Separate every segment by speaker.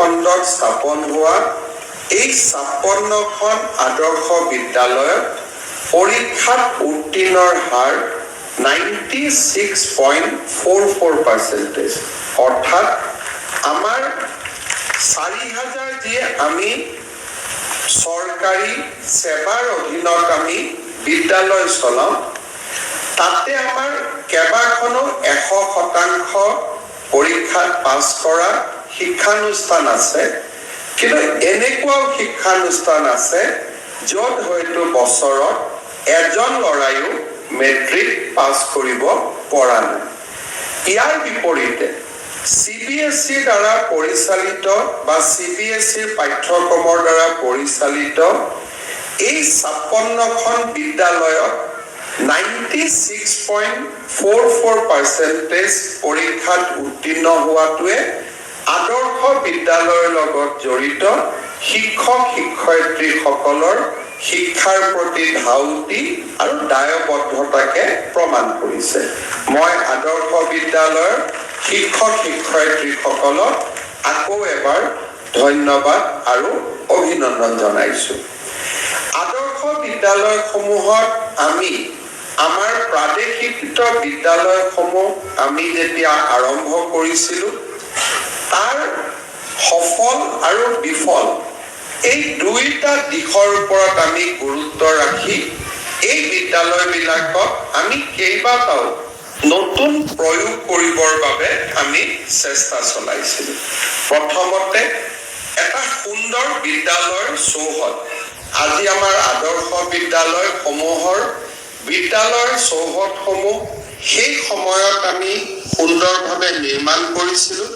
Speaker 1: খণ্ডত স্থাপন হোৱা এই 56খন আদৰ্শ বিদ্যালয়ত পৰীক্ষাত উত্তীৰ্ণৰ হাৰ 96.44%, অৰ্থাৎ আমাৰ 4000 যিয়ে আমি চৰকাৰী সেৱাৰ অধীনত আমি বিদ্যালয় চলাওঁ, তাতে আমাৰ কেইবাখনো 100% পৰীক্ষাত পাছ কৰা শিক্ষানুষ্ঠান আছে। কিন্তু এনেকুৱাও শিক্ষানুষ্ঠান আছে য'ত হয়তো বছৰত এজন ল'ৰাইও মেট্ৰিক পাছ কৰিব পৰা নাই। ইয়াৰ বিপৰীতে CBSE দ্বাৰা পৰিচালিত বা CBSE পাঠ্যক্ৰমৰ দ্বাৰা পৰিচালিত এই 56খন বিদ্যালয়ত 96.44% পৰীক্ষাত উত্তীৰ্ণ হোৱাটোৱে আদৰ্শ বিদ্যালয়ৰ লগত জড়িত শিক্ষক শিক্ষয়িত্ৰীসকলৰ শিক্ষাৰ প্ৰতি ধাউতি আৰু দায়বদ্ধতাকে প্ৰমাণ কৰিছে। মই আদৰ্শ বিদ্যালয়ৰ শিক্ষক শিক্ষয়িত্ৰীসকলক আকৌ এবাৰ ধন্যবাদ আৰু অভিনন্দন জনাইছো। আদৰ্শ বিদ্যালয়সমূহত আমি আমাৰ প্ৰাদেশিক বিদ্যালয়সমূহ আমি যেতিয়া আৰম্ভ কৰিছিলো, তাৰ সফল আৰু বিফল এই দুইটা দিশৰ ওপৰত আমি গুৰুত্ব ৰাখি এই বিদ্যালয়বিলাকক আমি কেইবাটাও নতুন প্ৰয়োগ কৰিবৰ বাবে আমি চেষ্টা চলাইছিলো। প্ৰথমতে এটা সুন্দৰ বিদ্যালয়ৰ চৌহদ। আজি আমাৰ আদৰ্শ বিদ্যালয়সমূহৰ বিদ্যালয়ৰ চৌহদসমূহ সেই সময়ত আমি সুন্দৰভাৱে নিৰ্মাণ কৰিছিলো।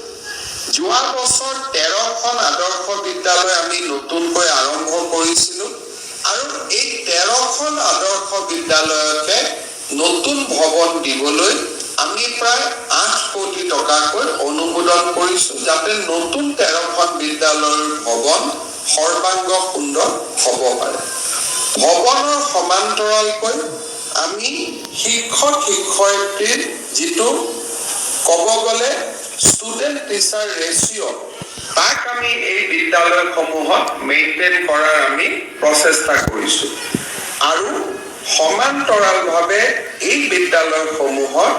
Speaker 1: যোৱা বছৰ 13খন আদৰ্শ বিদ্যালয় আমি নতুনকৈ আৰম্ভ কৰিছিলো আৰু এই 13খন আদৰ্শ বিদ্যালয়কে নতুন ভৱন দিবলৈ আমি প্ৰায় 8 কোটি টকাকৈ অনুমোদন কৰিছো, যাতে নতুন 13খন বিদ্যালয়ৰ ভৱন সৰ্বাংগ সুন্দৰ হ'ব পাৰে। ভৱনৰ সমান্তৰালকৈ আমি শিক্ষক শিক্ষয়িত্ৰীৰ যিটো ক'ব গ'লে ষ্টুডেণ্ট টিচাৰ ৰেচিঅ' তাক আমি এই বিদ্যালয়সমূহত মেইনটেইন কৰাৰ আমি প্ৰচেষ্টা কৰিছো আৰু সমান্তৰালভাৱে এই বিদ্যালয়সমূহত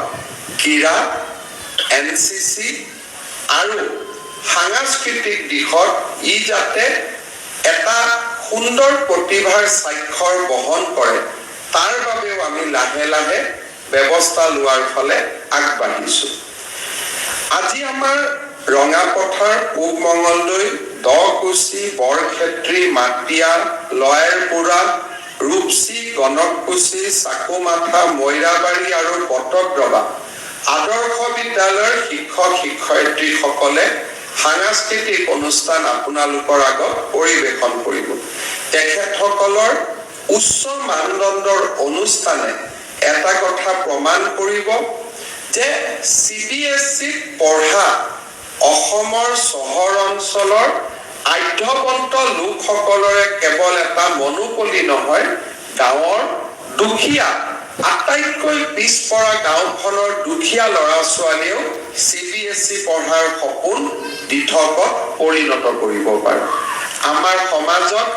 Speaker 1: ক্ৰীড়া, NCC আৰু সাংস্কৃতিক দিশত ই যাতে এটা সুন্দৰ প্ৰতিভাৰ স্বাক্ষৰ বহন কৰে, তাৰ বাবেও আমি লাহে লাহে ব্যৱস্থা লোৱাৰ ফালে আগবাঢ়িছো। আজি আমাৰ ৰঙাপথাৰ, পূব মঙলদৈ, দকুচি, বৰক্ষেত্ৰী, মাটিয়া, লয়াৰপুৰা, ৰূপসী, গণককুচি, চাকুমাথা, মৈৰাবাৰী আৰু বটদ্ৰৱা আদৰ্শ বিদ্যালয়ৰ শিক্ষক শিক্ষয়িত্ৰীসকলে সাংস্কৃতিক অনুষ্ঠান আপোনালোকৰ আগত পৰিৱেশন কৰিব। তেখেতসকলৰ উচ্চ মানদণ্ডৰ অনুষ্ঠানে এটা কথা প্ৰমাণ কৰিব যে CBSE পঢ়া অসমৰ চহৰ অঞ্চলৰ আধ্যবন্ত লোকসকলৰে কেৱল এটা মনোপলি নহয়, গাঁৱৰ দুখীয়া আটাইতকৈ পিছপৰা গাঁওখনৰ দুখীয়া ল'ৰা ছোৱালীয়েও CBSE পঢ়াৰ সপোন দিঠকত পৰিণত কৰিব পাৰে। আমাৰ সমাজত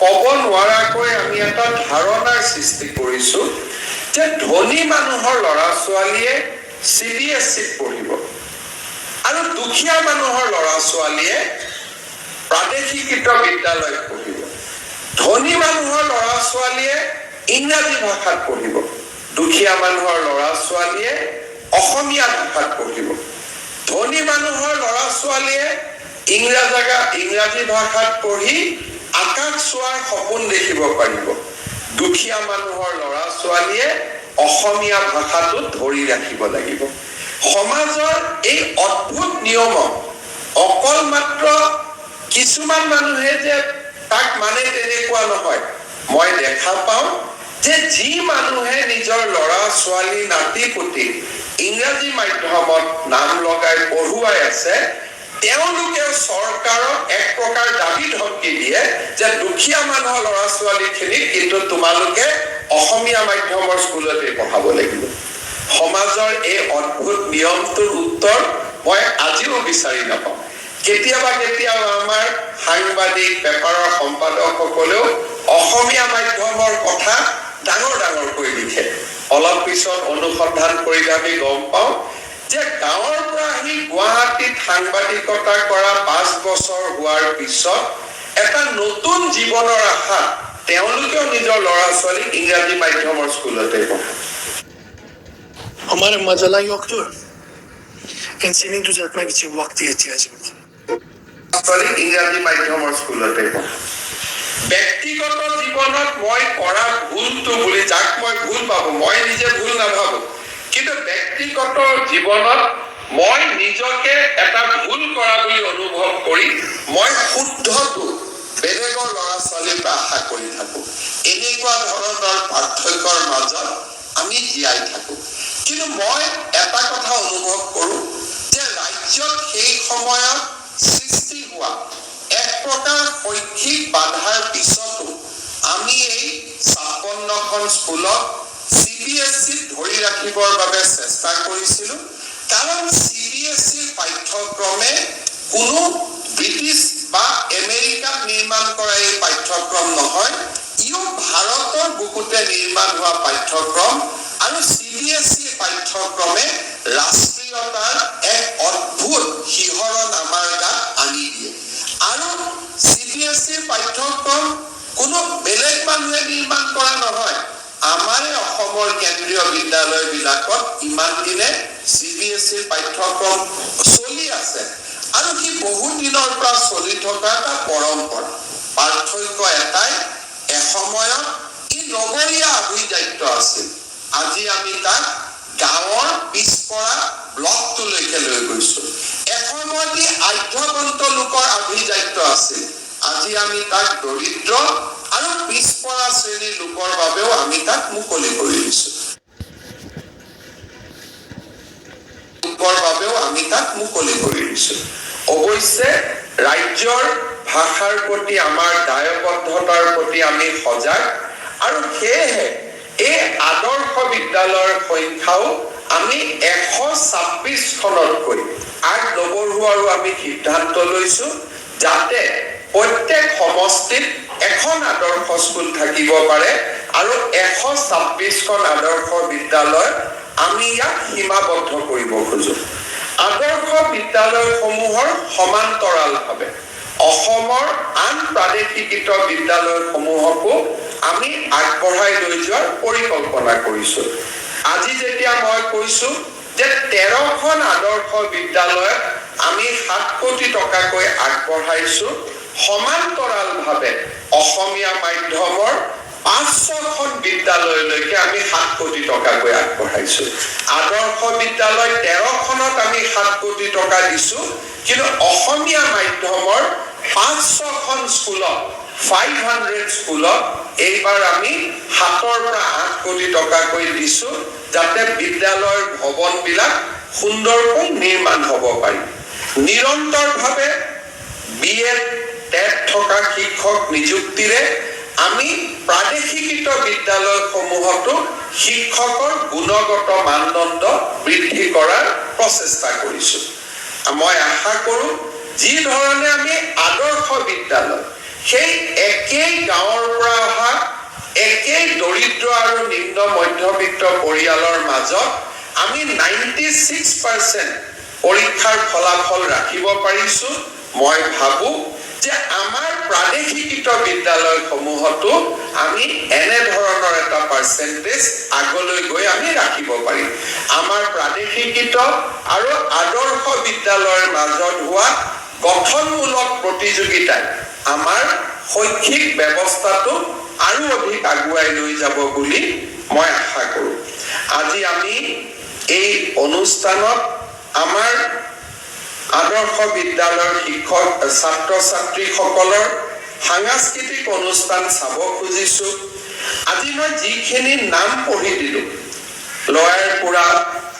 Speaker 1: ক'ব নোৱাৰাকৈ আমি এটা ধাৰণাৰ সৃষ্টি কৰিছো যে ধনী মানুহৰ ল'ৰা ছোৱালীয়ে CBSE পঢ়িব আৰু দুখীয়া মানুহৰ ল'ৰা ছোৱালীয়ে প্ৰাদেশিক বিদ্যালয়ত পঢ়িব। ধনী মানুহৰ ল'ৰা ছোৱালীয়ে ইংৰাজী ভাষাত পঢ়িব, দুখীয়া মানুহৰ ল'ৰা ছোৱালীয়ে অসমীয়া ভাষাত পঢ়িব। ধনী মানুহৰ ল'ৰা ছোৱালীয়ে ইংৰাজী ভাষাত পঢ়ি আকাশ চোৱাৰ সপোন দেখিব পাৰিব। দুখীয়া মানুহৰ ল'ৰা ছোৱালীয়ে অসমীয়া ভাষাটো ধৰি ৰাখিব লাগিব। সমাজৰ এই অদ্ভুত নিয়ম অকল মাত্ৰ কিছুমান মানুহে যে তাক মানে তেনেকুৱা নহয়। মই দেখা পাওঁ যে যি মানুহে নিজৰ ল'ৰা ছোৱালী নাতি পুতি ইংৰাজী মাধ্যমত নাম লগাই পঢ়ুৱাই আছে, তেওঁলোকে চৰকাৰক এক প্ৰকাৰ দাবী ধমকি দিয়ে যে দুখীয়া মানুহৰ ল'ৰা ছোৱালীখিনিক কিন্তু তোমালোকে অসমীয়া মাধ্যমৰ স্কুলতে পঢ়াব লাগিব। সমাজৰ এই অদ্ভুত নিয়মটোৰ উত্তৰ মই আজিও বিচাৰি নাপাওঁ। কেতিয়াবা আমাৰ সাংবাদিক পেপাৰৰ সম্পাদকসকলেও অসমীয়া মাধ্যমৰ কথা ডাঙৰ ডাঙৰকৈ লিখে। অলপ পিছত অনুসন্ধান কৰিলে আমি গম পাওঁ যে গাঁৱৰ পৰা আহি গুৱাহাটীত সাংবাদিকতা কৰা 5 বছৰ হোৱাৰ পিছত এটা নতুন জীৱনৰ আশা তেওঁলোকেও নিজৰ ল'ৰা ছোৱালীক ইংৰাজী মাধ্যমৰ স্কুলতে পঢ়ায়।
Speaker 2: हमारे मजला yoktur. İnsani düzeltmek için vakti ihtiyacımız var.
Speaker 1: ইংৰাজী মাধ্যমৰ স্কুলতে পঢ়ায়। ব্যক্তিগত জীৱনত মই কৰা ভুলটো বুলি যাক মই ভুল পাবো, মই নিজে ভুল নাভাবো, কিন্তু ব্যক্তিগত জীৱনত মই নিজকে এটা ভুল কৰা বুলি অনুভৱ কৰি মই শুদ্ধটো বেলেগৰ ল'ৰা ছোৱালীৰ পৰা আশা কৰি থাকো। এনেকুৱা ধৰণৰ পাৰ্থক্যৰ মাজত আমি জীয়াই থাকো। কিন্তু মই এটা কথা অনুভৱ কৰো যে ৰাজ্যত সেই সময়ত সৃষ্টি হোৱা এক প্ৰকাৰ শৈক্ষিক বাধাৰ পিছতো আমি এই 56খন স্কুলক CBSE ধৰি ৰাখিবৰ বাবে চেষ্টা কৰিছিলো। কাৰণ CBSE পাঠ্যক্ৰমে কোনো ব্ৰিটিছ বা আমেৰিকাত নিৰ্মাণ কৰা এই পাঠ্যক্ৰম নহয়, ইও ভাৰতৰ বুকুতে নিৰ্মাণ হোৱা পাঠ্যক্ৰম। আৰু CBSE পাঠ্যক্ৰমে ৰাষ্ট্ৰীয়তাৰ এক অদ্ভুত শিহৰণ আমাৰ গাত আনি দিয়ে। আৰু CBSE পাঠ্যক্ৰম কোনো বেলেগ মানুহে নিৰ্মাণ কৰা নহয়। আমাৰ অসমৰ কেন্দ্ৰীয় বিদ্যালয়বিলাকত ইমান দিনে CBSE পাঠ্যক্ৰম চলি আছে আৰু কি বহুত দিনৰ পৰা চলি থকা এটা পৰম্পৰা। পাৰ্থক্য এটাই, এসময়ত ই নগৰীয়া অভিজাত্য আছিল। আজি আমি তাক গাঁৱৰ পিছপৰা ব্লকটোলৈকে লৈ গৈছো। এসময়ত ই আধ্যবন্ত লোকৰ অভিজাত্য আছিল। আজি আমি তাক দৰিদ্ৰ আৰু পিছপৰা শ্ৰেণীৰ লোকৰ বাবেও আমি তাক মুকলি কৰি দিছো। অৱশ্যে ৰাজ্যৰ ভাষাৰ প্ৰতি আমাৰ দায়বদ্ধতাৰ প্ৰতি আমি সজাগ, আৰু সেয়েহে এই আদৰ্শ বিদ্যালয়ৰ সংখ্যাও আমি 126খনতকৈ আগনবঢ়োৱাৰো আমি সিদ্ধান্ত লৈছো, যাতে প্ৰত্যেক সমষ্টিত এখন আদৰ্শ স্কুল থাকিব পাৰে আৰু 126খন আদৰ্শ বিদ্যালয় আমি ইয়াক সীমাবদ্ধ কৰিব খোজো। আদৰ্শ বিদ্যালয়সমূহৰ সমান্তৰালভাৱে অসমৰ আন প্ৰাদেশিকৃত বিদ্যালয়সমূহকো আমি আগবঢ়াই লৈ যোৱাৰ পৰিকল্পনা কৰিছো। আজি যেতিয়া মই কৈছো যে 13খন আদৰ্শ বিদ্যালয়ত আমি 7 কোটি টকাকৈ আগবঢ়াইছো, সমান্তৰালভাৱে অসমীয়া মাধ্যমৰ 500খন বিদ্যালয়লৈকে আমি 7 কোটি টকাকৈ আগবঢ়াইছো। আদৰ্শ বিদ্যালয় 13খনত আমি 7 কোটি টকা দিছো, কিন্তু অসমীয়া মাধ্যমৰ 500খন স্কুলত 500 স্কুলত এইবাৰ আমি 7ৰ পৰা 8 কোটি টকাকৈ দিছো, যাতে বিদ্যালয়ৰ ভৱনবিলাক সুন্দৰকৈ নিৰ্মাণ হ'ব পাৰি। নিৰন্তৰভাৱে BEd টেট থকা শিক্ষক নিযুক্তিৰে আমি প্ৰাদেশিকৃত বিদ্যালয়সমূহতো শিক্ষকৰ গুণগত মানদণ্ড বৃদ্ধি কৰাৰ প্ৰচেষ্টা কৰিছো। মই আশা কৰো যি ধৰণে আমি আদৰ্শ বিদ্যালয় সেই একেই গাঁৱৰ পৰা অহা একেই দৰিদ্ৰ আৰু নিম্ন মধ্যবিত্ত পৰিয়ালৰ মাজত আমি 96% পৰীক্ষাৰ ফলাফল ৰাখিব পাৰিছো। মই ভাবো যে আমাৰ প্ৰাদেশিকৃত বিদ্যালয়সমূহতো আমি এনে ধৰণৰ এটা পাৰ্চেন্টেজ আগলৈ গৈ আমি ৰাখিব পাৰিম। আমাৰ প্ৰাদেশিকৃত আৰু আদৰ্শ বিদ্যালয়ৰ মাজত হোৱা গঠনমূলক প্ৰতিযোগিতাই আমাৰ শৈক্ষিক ব্যৱস্থাটো আৰু অধিক আগুৱাই লৈ যাব বুলি মই আশা কৰো। আজি আমি এই অনুষ্ঠানত আমাৰ আদৰ্শ বিদ্যালয়ৰ শিক্ষক ছাত্ৰ ছাত্ৰীসকলৰ সাংস্কৃতিক অনুষ্ঠান চাব খুজিছো। আজি মই যিখিনি নাম পঢ়ি দিলো, লয়াৰপুৰা,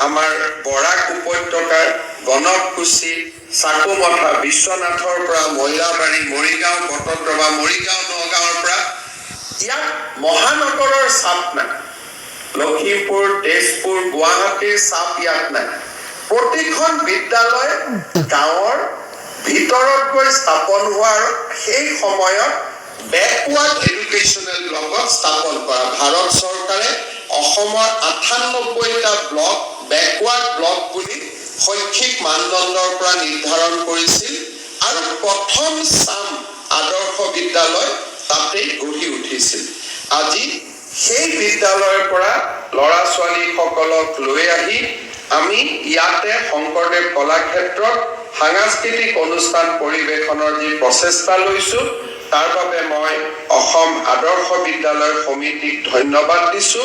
Speaker 1: আমাৰ বৰাক উপত্যকাৰ গণককুছি, চাকুমঠা, বিশ্বনাথৰ পৰা মইলাবাৰী, মৰিগাঁও, কটদ্ৰৱা, মৰিগাঁও, নগাঁৱৰ পৰা, ইয়াত মহানগৰৰ চাপ নাই। লখিমপুৰ, তেজপুৰ, গুৱাহাটীৰ চাপ ইয়াত নাই। প্ৰতিখন বিদ্যালয় গাঁৱৰ ভিতৰত গৈ স্থাপন হোৱাৰ সেই সময়ত বেকৱাৰ্ড এডুকেশ্যনেল ব্লকত স্থাপন কৰা ভাৰত চৰকাৰে অসমৰ 98টা ব্লক বেকৱাৰ্ড ব্লক বুলি শৈক্ষিক মানদণ্ডৰ পৰা নিৰ্ধাৰণ কৰিছিল আৰু প্ৰথম চাম আদৰ্শ বিদ্যালয় তাতে গঢ়ি উঠিছিল আজি সেই বিদ্যালয়ৰ পৰা ল'ৰা ছোৱালীসকলক লৈ আহি আমি ইয়াতে শংকৰদেৱ কলাক্ষেত্ৰত সাংস্কৃতিক অনুষ্ঠান পৰিৱেশনৰ যি প্ৰচেষ্টা লৈছো তাৰ বাবে মই অসম আদৰ্শ বিদ্যালয় সমিতিক ধন্যবাদ দিছো